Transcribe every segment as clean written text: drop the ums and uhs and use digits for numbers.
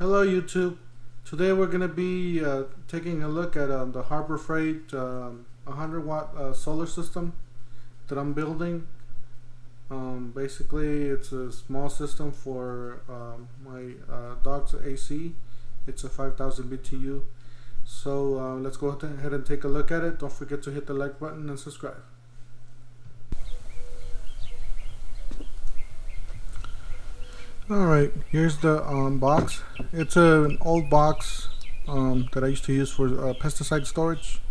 Hello YouTube. Today we're going to be taking a look at the Harbor Freight 100 watt solar system that I'm building. Basically it's a small system for my dog's AC. It's a 5000 BTU. So let's go ahead and take a look at it. Don't forget to hit the like button and subscribe. Alright, here's the box. It's an old box that I used to use for pesticide storage.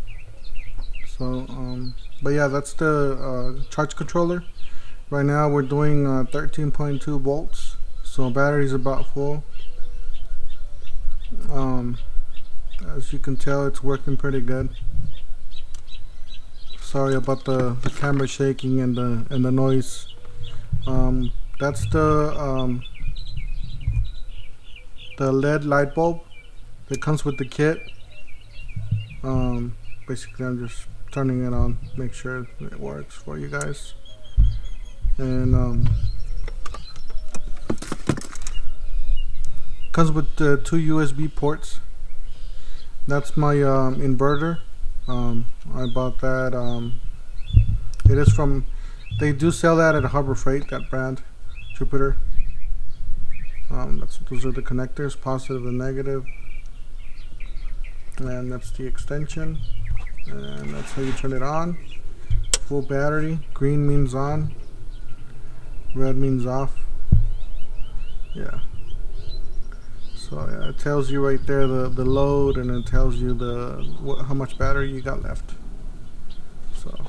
So, but yeah, that's the charge controller. Right now we're doing 13.2 volts, so battery's about full. As you can tell, it's working pretty good. Sorry about the camera shaking and the noise. That's the LED light bulb that comes with the kit. Basically I'm just turning it on, make sure it works for you guys. And comes with two USB ports. That's my inverter. I bought that. It is from, they do sell that at Harbor Freight, that brand, Jupiter. Those are the connectors, positive and negative, and that's the extension, and that's how you turn it on. Full battery. Green means on, red means off. Yeah. So yeah, it tells you right there the load, and it tells you how much battery you got left. So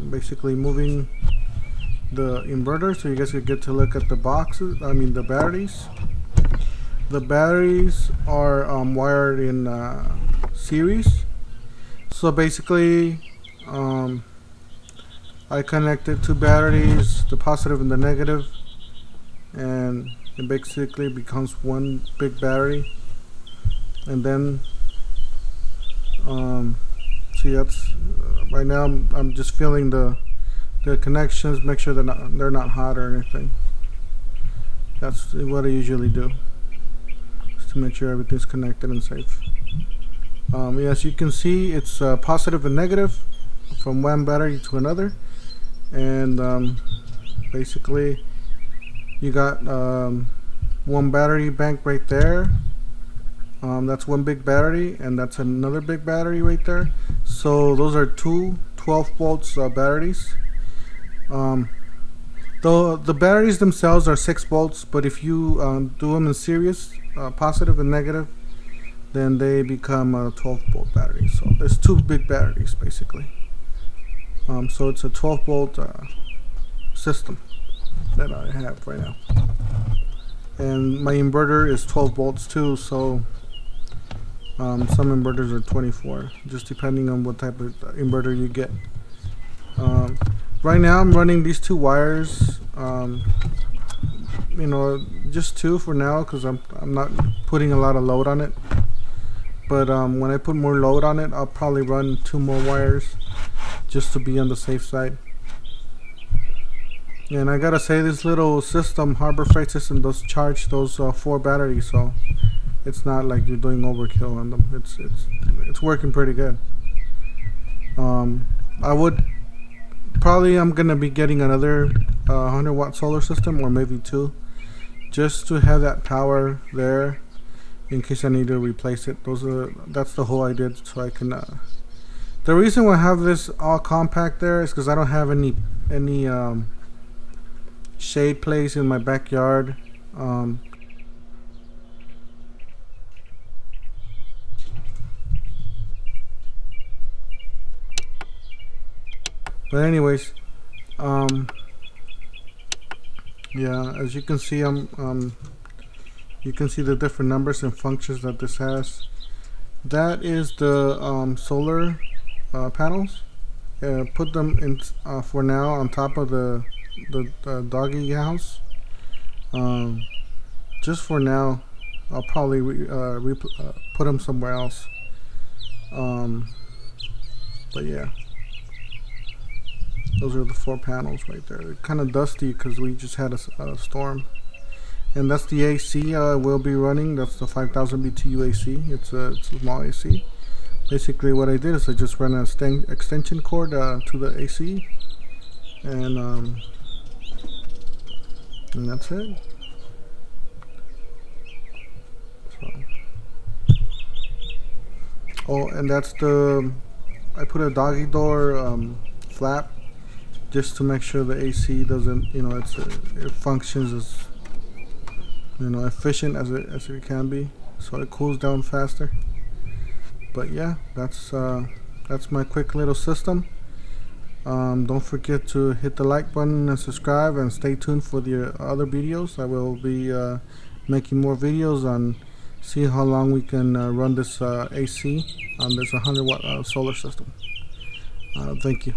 basically moving the inverter so you guys could get to look at the boxes. The batteries. The batteries are wired in series. So basically I connected two batteries, the positive and the negative, and it basically becomes one big battery. And then see, that's right now I'm just feeling the connections, make sure they're not hot or anything. That's what I usually do, just to make sure everything's connected and safe. As you can see, it's positive and negative from one battery to another, and basically you got one battery bank right there. That's one big battery, and that's another big battery right there. So those are two 12 volts batteries. Though the batteries themselves are 6 volts, but if you do them in series, positive and negative, then they become a 12 volt battery. So there's two big batteries basically. So it's a 12 volt system that I have right now, and my inverter is 12 volts too. So some inverters are 24, just depending on what type of inverter you get. Right now I'm running these two wires, just two for now, because I'm not putting a lot of load on it. But when I put more load on it, I'll probably run two more wires just to be on the safe side. And I gotta say, this little system, Harbor Freight system, does charge those 4 batteries, so it's not like you're doing overkill on them. It's working pretty good. I'm gonna be getting another 100 watt solar system, or maybe 2, just to have that power there in case I need to replace it. That's the whole idea, so I can the reason why I have this all compact there is because I don't have any shade place in my backyard. But anyways, yeah, as you can see, you can see the different numbers and functions that this has. That is the solar panels. Put them in for now on top of the doggy house. Just for now, I'll probably put them somewhere else. But yeah. Those are the 4 panels right there. They're kind of dusty because we just had a storm. And that's the AC we'll be running. That's the 5000 BTU AC. It's a small AC. Basically what I did is I just ran an extension cord to the AC, and that's it. So. Oh, and that's I put a doggy door flap just to make sure the AC doesn't, it functions as, efficient as it can be, so it cools down faster. But yeah, that's my quick little system. Don't forget to hit the like button and subscribe, and stay tuned for the other videos. I will be making more videos on see how long we can run this AC on this 100 watt solar system. Thank you.